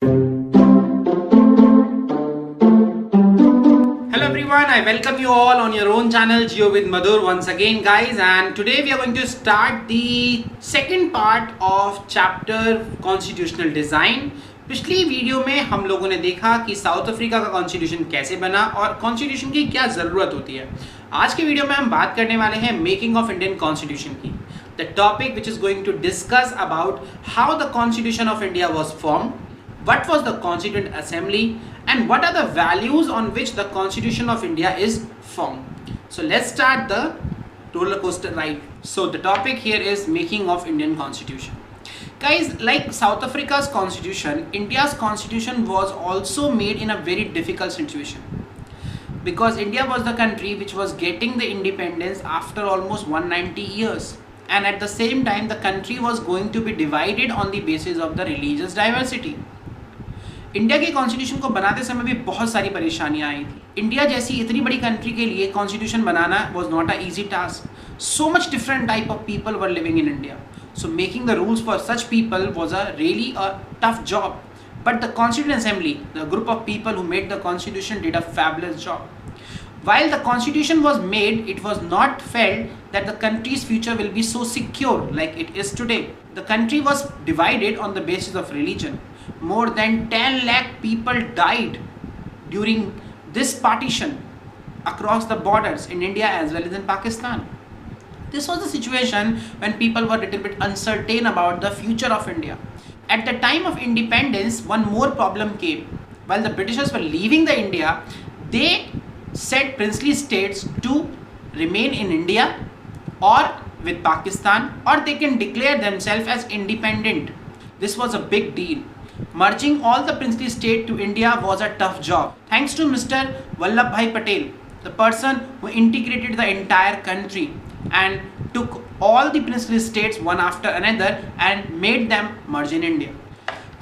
Hello everyone, I welcome you all on your own channel Geo with Madhur once again guys, and today we are going to start the second part of chapter Constitutional Design. पिछली video में हम लोगों ने देखा कि south Africa का constitution कैसे बना और कॉन्स्टिट्यूशन की क्या ज़रूरत होती है। आज के वीडियो में हम बात करने वाले हैं मेकिंग ऑफ इंडियन कॉन्स्टिट्यूशन की, the topic which is going to discuss about how the constitution of India was formed, what was the Constituent Assembly, and what are the values on which the Constitution of India is formed. So let's start the roller coaster ride. So the topic here is making of Indian Constitution. Guys, like South Africa's constitution, India's constitution was also made in a very difficult situation, because India was the country which was getting the independence after almost 190 years, and at the same time the country was going to be divided on the basis of the religious diversity. India के constitution को बनाते समय भी बहुत सारी परेशानियां आई थी। India जैसी इतनी बड़ी कंट्री के लिए constitution banana was not a easy task. So much different type of people were living in India, so making the rules for such people was a really a tough job, but the constituent assembly, the group of people who made the constitution did a fabulous job. While the constitution was made, it was not felt that the country's future will be so secure like it is today. The country was divided on the basis of religion. More than 10 lakh people died during this partition across the borders in India as well as in Pakistan. This was the situation when people were a little bit uncertain about the future of India. At the time of independence, one more problem came. While the Britishers were leaving the India, they said princely states to remain in India or with Pakistan, or they can declare themselves as independent. This was a big deal. Merging all the princely state to India was a tough job. Thanks to Mr. Vallabhbhai Patel, the person who integrated the entire country and took all the princely states one after another and made them merge in India.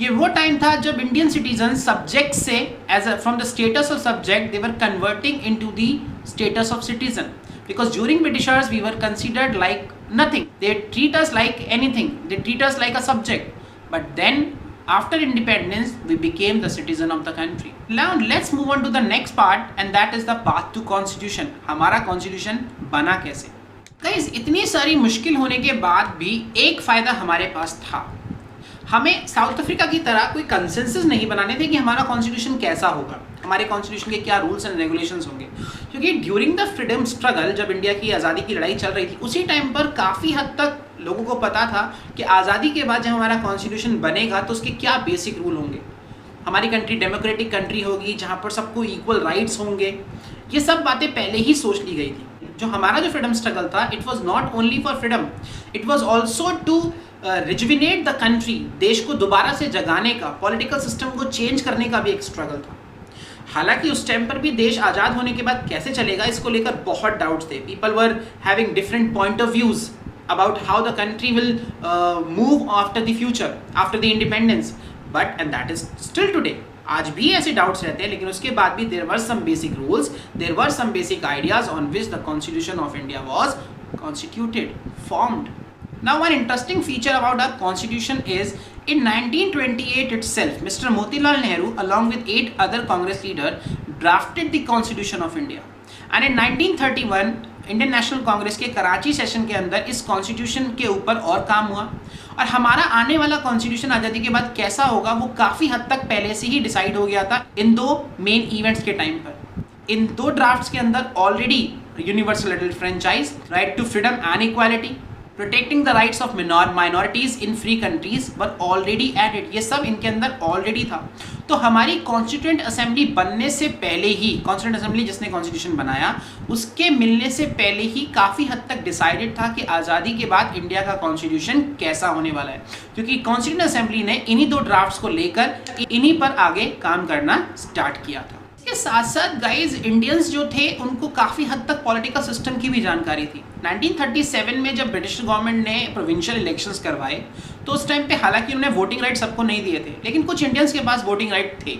ये वो time था जब Indian citizen subject से as from the status of subject they were converting into the status of citizen, because during Britishers we were considered like nothing. They treat us like anything, they treat us like a subject, but then after independence we became the citizen of the country. Now let's move on to the next part and that is the path to constitution. हमारा constitution बना कैसे? Guys, इतनी सारी मुश्किल होने के बाद भी एक फ़ायदा हमारे पास था. हमें साउथ अफ्रीका की तरह कोई कंसेंसस नहीं बनाने थे कि हमारा कॉन्स्टिट्यूशन कैसा होगा, हमारे कॉन्स्टिट्यूशन के क्या रूल्स एंड रेगुलेशंस होंगे. क्योंकि ड्यूरिंग द फ्रीडम स्ट्रगल, जब इंडिया की आज़ादी की लड़ाई चल रही थी, उसी टाइम पर काफ़ी हद तक लोगों को पता था कि आज़ादी के बाद जब हमारा कॉन्स्टिट्यूशन बनेगा तो उसके क्या बेसिक रूल होंगे. हमारी कंट्री डेमोक्रेटिक कंट्री होगी जहाँ पर सबको इक्वल राइट्स होंगे. ये सब बातें पहले ही सोच ली गई थी. जो हमारा जो फ्रीडम स्ट्रगल था, it was not only for freedom, it was also to rejuvenate the country. देश को दोबारा से जगाने का, पॉलिटिकल सिस्टम को चेंज करने का भी एक स्ट्रगल था. हालांकि उस टाइम पर भी देश आज़ाद होने के बाद कैसे चलेगा इसको लेकर बहुत डाउट्स थे. People were having different point of views about how the country will move after the future, after the independence. But and that is still today. आज भी ऐसे डाउट्स रहते हैं, लेकिन उसके बाद भी there were some basic rules, there were some basic ideas on which the constitution of India was constituted, formed. Now, one interesting feature about our constitution is in 1928 itself, Mr. Motilal Nehru along with 8 other Congress leaders drafted the Constitution of India. And in 1931 Indian national Congress के Karachi session के अंदर इस constitution के ऊपर और काम हुआ. और हमारा आने वाला कॉन्स्टिट्यूशन आज़ादी के बाद कैसा होगा वो काफ़ी हद तक पहले से ही डिसाइड हो गया था इन दो मेन इवेंट्स के टाइम पर. इन दो ड्राफ्ट्स के अंदर already universal adult franchise, right to freedom and equality, protecting the rights of minorities in free countries were already added. ये सब इनके अंदर ऑलरेडी था. तो हमारी कॉन्स्टिट्यूएंट असेंबली बनने से पहले ही, कॉन्स्टिट्यूएंट असेंबली जिसने कॉन्स्टिट्यूशन बनाया उसके मिलने से पहले ही काफ़ी हद तक डिसाइडेड था कि आज़ादी के बाद इंडिया का कॉन्स्टिट्यूशन कैसा होने वाला है, क्योंकि कॉन्स्टिट्यूएंट असेंबली ने इन्हीं दो ड्राफ्ट्स को लेकर इन्हीं पर आगे काम करना स्टार्ट किया था. इसके साथ साथ गाइज इंडियंस जो थे उनको काफ़ी हद तक पॉलिटिकल सिस्टम की भी जानकारी थी. 1937 में जब ब्रिटिश गवर्नमेंट ने प्रोविंशियल इलेक्शंस करवाए तो उस टाइम पे हालांकि उन्होंने वोटिंग राइट सबको नहीं दिए थे, लेकिन कुछ इंडियंस के पास वोटिंग राइट थे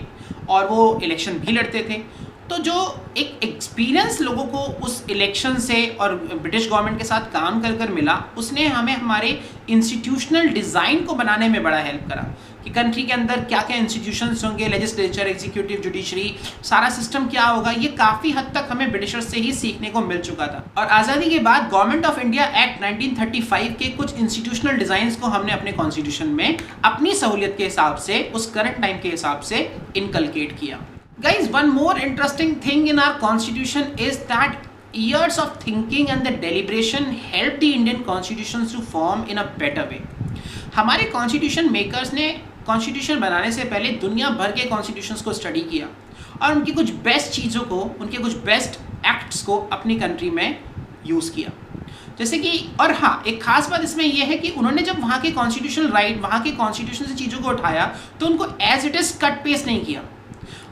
और वो इलेक्शन भी लड़ते थे. तो जो एक एक्सपीरियंस लोगों को उस इलेक्शन से और ब्रिटिश गवर्नमेंट के साथ काम कर कर मिला, उसने हमें हमारे इंस्टीट्यूशनल डिज़ाइन को बनाने में बड़ा हेल्प करा. कि कंट्री के अंदर क्या क्या इंस्टीट्यूशंस होंगे, लेजिस्लेचर, एग्जीक्यूटिव, जुडिशरी, सारा सिस्टम क्या होगा, ये काफी हद तक हमें ब्रिटिशर्स से ही सीखने को मिल चुका था। और आजादी के बाद गवर्नमेंट ऑफ इंडिया एक्ट 1935 के कुछ इंस्टीट्यूशनल डिजाइन को हमने अपने कॉन्स्टिट्यूशन में अपनी सहूलियत के हिसाब से, उस करंट टाइम के हिसाब से इनकलकेट किया। Guys, one more interesting thing in our constitution is that years of thinking and the deliberation helped the Indian constitutions to form in a better way. हमारे कॉन्स्टिट्यूशन मेकर्स ने constitution बनाने से पहले दुनिया भर के कॉन्स्टिट्यूशंस को स्टडी किया और उनकी कुछ बेस्ट चीज़ों को, उनके कुछ बेस्ट एक्ट्स को अपनी कंट्री में यूज़ किया। जैसे कि, और हाँ, एक खास बात इसमें यह है कि उन्होंने जब वहाँ के कॉन्स्टिट्यूशनल राइट, वहाँ के कॉन्स्टिट्यूशन से चीज़ों को उठाया तो उनको as it is cut paste नहीं किया।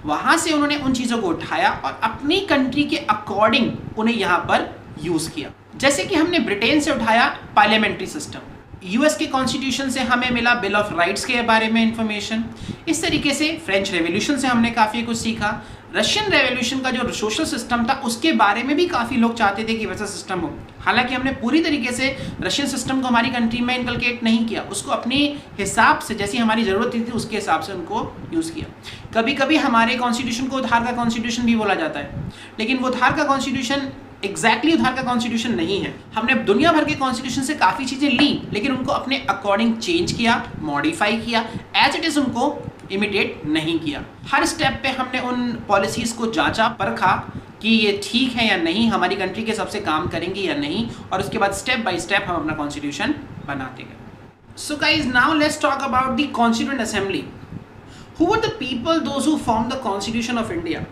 वहां से उन्होंने उन चीजों को उठाया और अपनी कंट्री के अकॉर्डिंग उन्हें यहां पर यूज किया। जैसे कि हमने ब्रिटेन से उठाया पार्लियामेंट्री सिस्टम, यूएस के कॉन्स्टिट्यूशन से हमें मिला बिल ऑफ राइट्स के बारे में इंफॉर्मेशन। इस तरीके से फ्रेंच रेवोल्यूशन से हमने काफ़ी कुछ सीखा। रशियन रेवोल्यूशन का जो सोशल सिस्टम था उसके बारे में भी काफ़ी लोग चाहते थे कि वैसा सिस्टम हो। हालांकि हमने पूरी तरीके से रशियन सिस्टम को हमारी कंट्री में इनकलकेट नहीं किया, उसको अपने हिसाब से, जैसी हमारी ज़रूरत थी उसके हिसाब से उनको यूज़ किया। कभी कभी हमारे कॉन्स्टिट्यूशन को उधार का कॉन्स्टिट्यूशन भी बोला जाता है, लेकिन वो उधार का कॉन्स्टिट्यूशन एग्जैक्टली उधार का कॉन्स्टिट्यूशन नहीं है। हमने दुनिया भर के कॉन्स्टिट्यूशन से काफ़ी चीज़ें ली, लेकिन उनको अपने अकॉर्डिंग चेंज किया, मॉडिफाई किया, एज इट इज़ उनको इमिटेट नहीं किया। हर स्टेप पे हमने उन पॉलिसीज़ को जांचा, परखा कि ये ठीक है या नहीं, हमारी कंट्री के हिसाब से काम करेंगे या नहीं, और उसके बाद स्टेप बाय स्टेप हम अपना कॉन्स्टिट्यूशन बनाते गए। So guys, now let's talk about the constituent assembly. Who were the people those who form the constitution of India?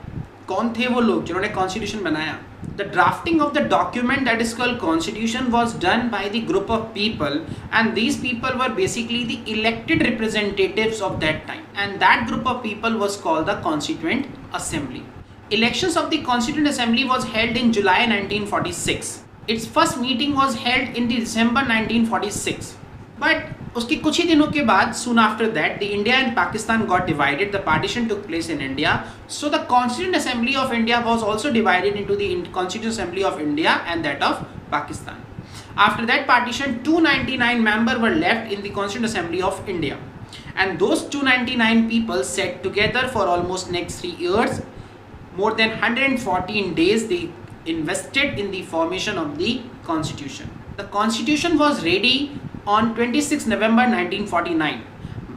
कौन थे वो लोग जिन्होंने कॉन्स्टिट्यूशन बनाया? The drafting of the document that is called constitution was done by the group of people, and these people were basically the elected representatives of that time, and that group of people was called the Constituent Assembly. Elections of the Constituent Assembly was held in July 1946. Its first meeting was held in December 1946. But उसके कुछ ही दिनों के बाद, soon after that, the India and Pakistan got divided. The partition took place in India. So the Constituent Assembly of India was also divided into the Constituent Assembly of India and that of Pakistan. After that partition, 299 members were left in the Constituent Assembly of India. And those 299 people sat together for almost next 3 years. More than 114 days they invested in the formation of the Constitution. The Constitution was ready on 26 November 1949,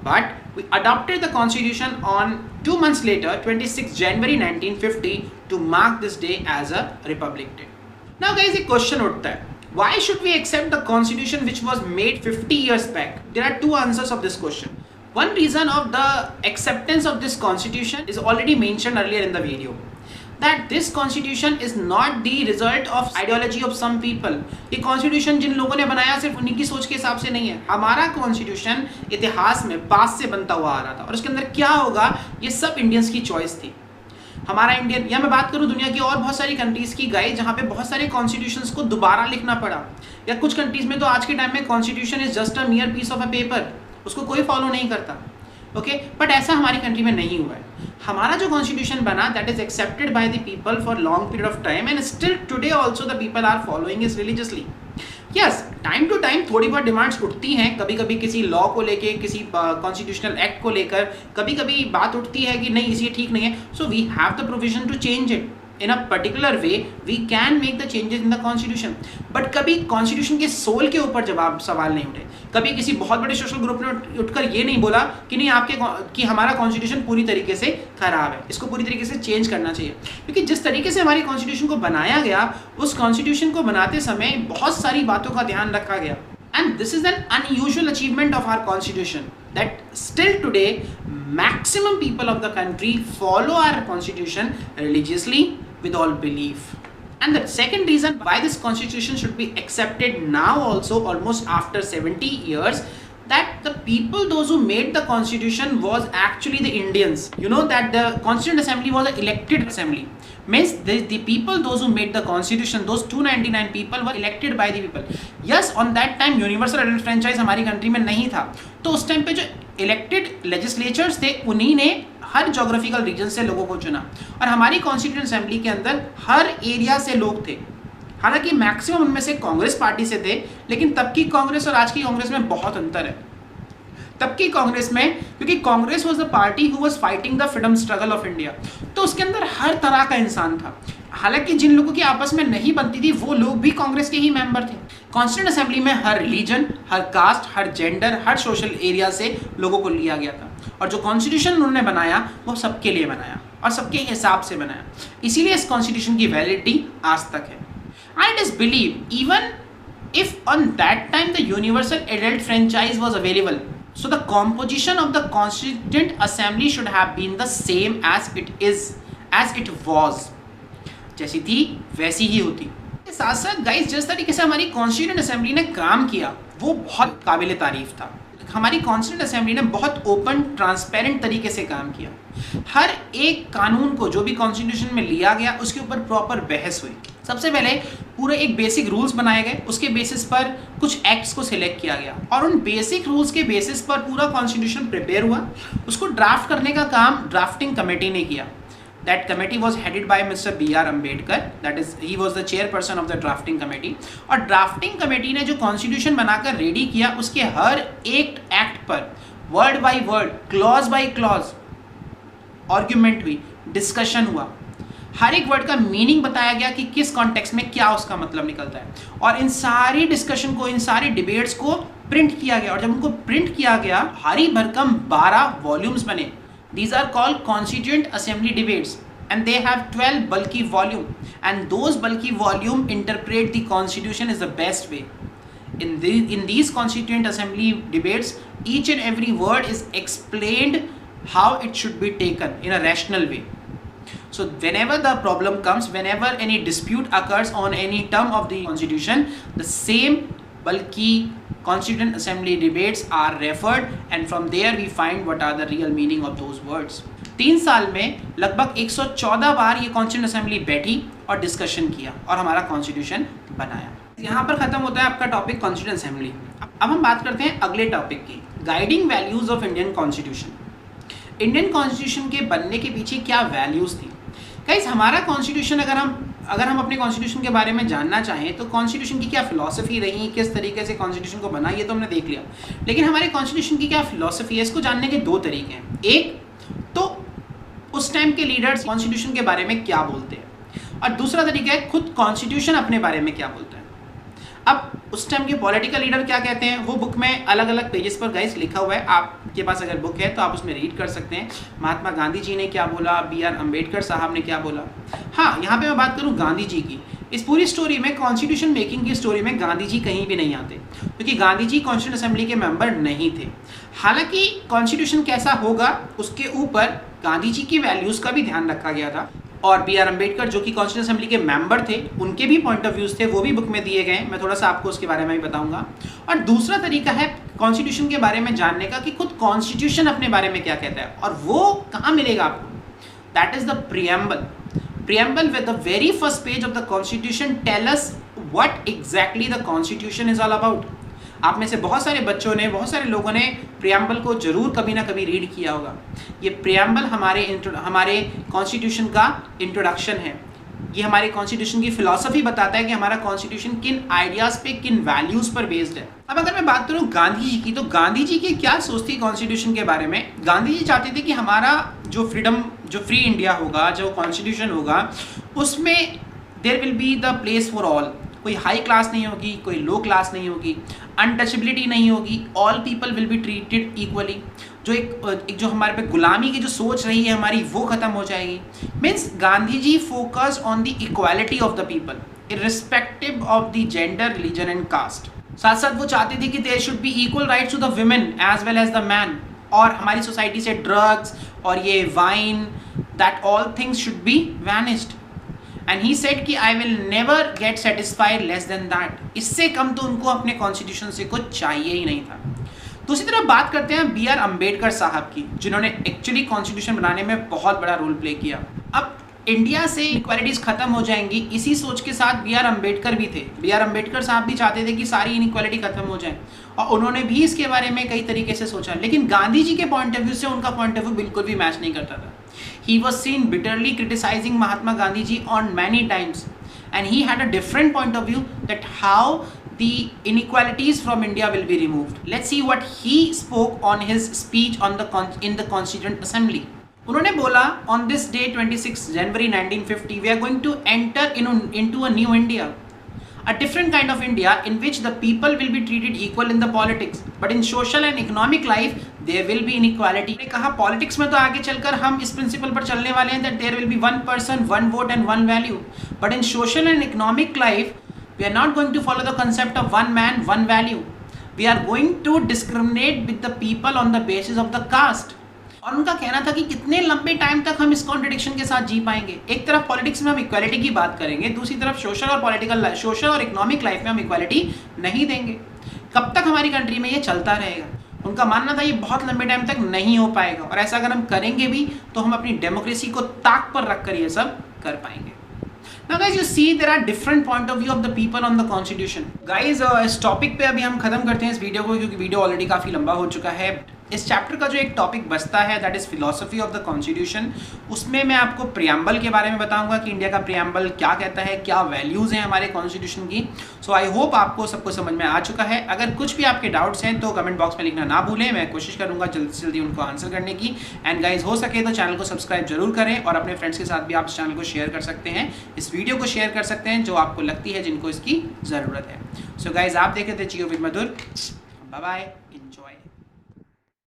but we adopted the Constitution on 2 months later, 26 January 1950, to mark this day as a Republic Day. Now guys, a question उठता है, why should we accept the Constitution which was made 50 years back? There are two answers of this question. One reason of the acceptance of this Constitution is already mentioned earlier in the video, that this constitution is not the result of ideology of some people. ये constitution जिन लोगों ने बनाया सिर्फ उन्हीं की सोच के हिसाब से नहीं है। हमारा कॉन्स्टिट्यूशन इतिहास में पास से बनता हुआ आ रहा था, और उसके अंदर क्या होगा ये सब इंडियंस की चॉइस थी। हमारा इंडियन, या मैं बात करूँ दुनिया की और बहुत सारी कंट्रीज़ की गाइस, जहाँ पे बहुत सारे कॉन्स्टिट्यूशंस को दोबारा लिखना पड़ा, या कुछ कंट्रीज़ में तो आज के टाइम में constitution is just a mere piece of a paper, उसको कोई फॉलो नहीं करता। ओके, बट ऐसा हमारी कंट्री में नहीं हुआ है। हमारा जो कॉन्स्टिट्यूशन बना, that is accepted by the people for long period of time, and still today also the people are following it religiously. Yes, time to time थोड़ी बहुत डिमांड्स उठती हैं, कभी कभी किसी लॉ को लेके, किसी कॉन्स्टिट्यूशनल एक्ट को लेकर कभी कभी बात उठती है कि नहीं ये ठीक नहीं है, so we have the provision to change it in a particular way. We can make the changes in the constitution, but कभी कॉन्स्टिट्यूशन के सोल के ऊपर जवाब सवाल नहीं उठे। कभी किसी बहुत बड़े सोशल ग्रुप ने उठकर ये नहीं बोला कि नहीं आपके कि हमारा कॉन्स्टिट्यूशन पूरी तरीके से खराब है, इसको पूरी तरीके से चेंज करना चाहिए। क्योंकि जिस तरीके से हमारी कॉन्स्टिट्यूशन को बनाया गया, उस कॉन्स्टिट्यूशन को बनाते समय बहुत सारी बातों का ध्यान रखा गया, and this is an unusual achievement of our constitution, that still today maximum people of the country follow our constitution religiously with all belief. And the second reason why this constitution should be accepted now also, almost after 70 years, that the people, those who made the constitution, was actually the Indians. You know that the Constituent Assembly was an elected assembly. Means the people, those who made the constitution, those 299 people were elected by the people. Yes, on that time universal adult franchise हमारी country में नहीं था, तो उस time पे जो elected legislatures थे उन्हीं ने हर जोग्राफिकल रीजन से लोगों को चुना, और हमारी कॉन्स्टिट्यूएंट असेंबली के अंदर हर एरिया से लोग थे। हालांकि मैक्सिमम उनमें से कांग्रेस पार्टी से थे, लेकिन तब की कांग्रेस और आज की कांग्रेस में बहुत अंतर है। तब की कांग्रेस में, क्योंकि Congress was the party who was fighting the freedom struggle of India, तो उसके अंदर हर तरह का इंसान था। हालांकि जिन लोगों की आपस में नहीं बनती थी वो लोग भी कांग्रेस के ही मेंबर थे। कॉन्स्टिट्यूंट असेंबली में हर रिलीजन, हर कास्ट, हर जेंडर, हर सोशल एरिया से लोगों को लिया गया था, और जो कॉन्स्टिट्यूशन उन्होंने बनाया वो सबके लिए बनाया और सबके हिसाब से बनाया। इसीलिए इस कॉन्स्टिट्यूशन की वैलिडिटी आज तक है। And it is believe even if on that time the universal adult franchise was available, so the composition of the constituent assembly should have been the same as it was, जैसी थी वैसी ही होती। साथ साथ guys जिस तरीके से हमारी कॉन्स्टिट्यूंट असेंबली ने काम किया वो बहुत काबिल तारीफ था। हमारी कॉन्स्टिट्यूंट असेंबली ने बहुत ओपन ट्रांसपेरेंट तरीके से काम किया। हर एक कानून को जो भी कॉन्स्टिट्यूशन में लिया गया उसके ऊपर प्रॉपर बहस हुई। सबसे पहले पूरे एक बेसिक रूल्स बनाए गए, उसके बेसिस पर कुछ एक्ट्स को सिलेक्ट किया गया और उन बेसिक रूल्स के बेसिस पर पूरा कॉन्स्टिट्यूशन प्रिपेयर हुआ। उसको ड्राफ्ट करने का काम ड्राफ्टिंग कमेटी ने किया। That committee was headed by Mr. B.R. Ambedkar. That is, he was the chairperson of the drafting committee. और ड्राफ्टिंग कमेटी ने जो कॉन्स्टिट्यूशन बनाकर रेडी किया उसके हर एक एक्ट पर word by word, clause by clause argument हुई, डिस्कशन हुआ। हर एक वर्ड का मीनिंग बताया गया कि किस कॉन्टेक्स्ट में क्या उसका मतलब निकलता है, और इन सारी डिस्कशन को, इन सारी डिबेट्स को प्रिंट किया गया। और जब उनको प्रिंट किया गया भारी भरकम 12 वॉल्यूम्स बने। These are called Constituent Assembly debates and they have 12 bulky volume, and those bulky volume interpret the constitution is the best way. In these Constituent Assembly debates, each and every word is explained how it should be taken in a rational way. So whenever the problem comes, whenever any dispute occurs on any term of the constitution, the same bulky Constituent Assembly debates are referred, and from there we find what are the real meaning of those words. 3 साल में लगभग 114 बार ये Constituent Assembly बैठी और discussion किया और हमारा constitution बनाया। यहाँ पर खत्म होता है आपका टॉपिक Constituent Assembly। अब हम बात करते हैं अगले टॉपिक की, guiding values of Indian constitution. Indian constitution के बनने के पीछे क्या वैल्यूज थी। गाइस हमारा कॉन्स्टिट्यूशन, अगर हम अपने कॉन्स्टिट्यूशन के बारे में जानना चाहें तो कॉन्स्टिट्यूशन की क्या फिलॉसफी रही, किस तरीके से कॉन्स्टिट्यूशन को बना, ये तो हमने देख लिया। लेकिन हमारे कॉन्स्टिट्यूशन की क्या फिलॉसफी है, इसको जानने के 2 तरीके हैं। एक तो उस टाइम के लीडर्स कॉन्स्टिट्यूशन के बारे में क्या बोलते हैं, और दूसरा तरीका है खुद कॉन्स्टिट्यूशन अपने बारे में क्या बोलता है। अब उस टाइम के पॉलिटिकल लीडर क्या कहते हैं वो बुक में अलग अलग पेजेस पर गाइस लिखा हुआ है। आपके पास अगर बुक है तो आप उसमें रीड कर सकते हैं। महात्मा गांधी जी ने क्या बोला, B.R. अम्बेडकर साहब ने क्या बोला। हाँ, यहाँ पे मैं बात करूँ गांधी जी की। इस पूरी स्टोरी में, कॉन्स्टिट्यूशन मेकिंग की स्टोरी में गांधी जी कहीं भी नहीं आते, क्योंकि गांधी जी कॉन्स्टिट्यूंट असेंबली के मेंबर नहीं थे। हालांकि कॉन्स्टिट्यूशन कैसा होगा उसके ऊपर गांधी जी की वैल्यूज़ का भी ध्यान रखा गया था, और B.R. अम्बेडकर जो कि कॉन्स्टिट्यूंट असेंबली के मेंबर थे उनके भी पॉइंट ऑफ व्यूज थे, वो भी बुक में दिए गए। मैं थोड़ा सा आपको उसके बारे में भी बताऊंगा। और दूसरा तरीका है कॉन्स्टिट्यूशन के बारे में जानने का कि खुद कॉन्स्टिट्यूशन अपने बारे में क्या कहता है, और वो कहाँ मिलेगा आपको। That is the preamble. Preamble with the very first page of the constitution tell us what exactly the constitution is all about. आप में से बहुत सारे बच्चों ने, बहुत सारे लोगों ने प्रियम्बल को जरूर कभी ना कभी रीड किया होगा। ये प्रियम्बल हमारे कॉन्स्टिट्यूशन का इंट्रोडक्शन है। ये हमारे कॉन्स्टिट्यूशन की फिलॉसफी बताता है कि हमारा कॉन्स्टिट्यूशन किन आइडियाज़ पे, किन वैल्यूज़ पर बेस्ड है। अब अगर मैं बात करूँ गांधी जी की, तो गांधी जी की क्या सोच थी कॉन्स्टिट्यूशन के बारे में। गांधी जी चाहते थे कि हमारा जो फ्री इंडिया होगा, जो कॉन्स्टिट्यूशन होगा, उसमें there will be the place for all. कोई हाई क्लास नहीं होगी, कोई लो क्लास नहीं होगी, अनटचेबिलिटी नहीं होगी, all people will be treated equally. जो हमारे पे गुलामी की जो सोच रही है हमारी, वो खत्म हो जाएगी। Means Gandhi ji focus on the equality of the people irrespective of the gender, religion and caste. साथ साथ वो चाहते थे कि there should be equal rights to the women as well as the man. और हमारी सोसाइटी से ड्रग्स और ये wine, that all things should be vanished. And he said कि I will never get satisfied less than that. इससे कम तो उनको अपने कॉन्स्टिट्यूशन से कुछ चाहिए ही नहीं था। दूसरी तरफ बात करते हैं B.R. अम्बेडकर साहब की, जिन्होंने एक्चुअली कॉन्स्टिट्यूशन बनाने में बहुत बड़ा रोल प्ले किया। अब इंडिया से इक्वालिटीज खत्म हो जाएंगी, इसी सोच के साथ B.R. अम्बेडकर भी थे। B.R. अम्बेडकर साहब भी चाहते थे कि सारी इनइक्वालिटी खत्म हो जाए, और उन्होंने भी इसके बारे में कई तरीके से सोचा। लेकिन गांधी जी के पॉइंट ऑफ व्यू से उनका पॉइंट ऑफ व्यू बिल्कुल भी मैच नहीं करता था। He was seen bitterly criticizing Mahatma Gandhi ji on many times, and he had a different point of view that how the inequalities from India will be removed. Let's see what he spoke on his speech on in the Constituent Assembly. उन्होंने बोला on this day 26 January 1950 we are going to enter into a new India, a different kind of India in which the people will be treated equal in the politics, but in social and economic life there will be inequality. ने कहा politics में तो आगे चलकर हम इस principal पर चलने वाले हैं that there will be one person, one vote and one value, but in social and economic life we are not going to follow the concept of one man, one value. We are going to discriminate with the people on the basis of the caste. और उनका कहना था कि कितने लंबे time तक हम इस कॉन्ट्रडिक्शन के साथ जी पाएंगे. एक तरफ पॉलिटिक्स में हम इक्वालिटी की बात करेंगे, दूसरी तरफ सोशल और इकोनॉमिक लाइफ में हम इक्वालिटी नहीं देंगे. कब तक हमारी कंट्री में ये चलता रहेगा? उनका मानना था ये बहुत लंबे टाइम तक नहीं हो पाएगा, और ऐसा अगर हम करेंगे भी तो हम अपनी डेमोक्रेसी को ताक पर रखकर ये सब कर पाएंगे. Now guys, you see there are different point of view of the people on the constitution. Guys, इस टॉपिक पे अभी हम खत्म करते हैं इस वीडियो को, क्योंकि वीडियो ऑलरेडी काफ़ी लंबा हो चुका है. इस चैप्टर का जो एक टॉपिक बचता है that is philosophy of the constitution. उसमें मैं आपको प्रियम्बल के बारे में बताऊंगा कि इंडिया का प्रियम्बल क्या कहता है, क्या वैल्यूज़ हैं हमारे कॉन्स्टिट्यूशन की. सो आई होप आपको सबको समझ में आ चुका है. अगर कुछ भी आपके डाउट्स हैं तो कमेंट बॉक्स में लिखना ना भूलें, मैं कोशिश करूँगा जल्दी से जल्दी उनको आंसर करने की. एंड गाइज हो सके तो चैनल को सब्सक्राइब जरूर करें, और अपने फ्रेंड्स के साथ भी आप इस चैनल को शेयर कर सकते हैं, इस वीडियो को शेयर कर सकते हैं जो आपको लगती है जिनको इसकी ज़रूरत है. सो गाइज आप देख रहे थे Jio with Madhur. Bye bye, enjoy.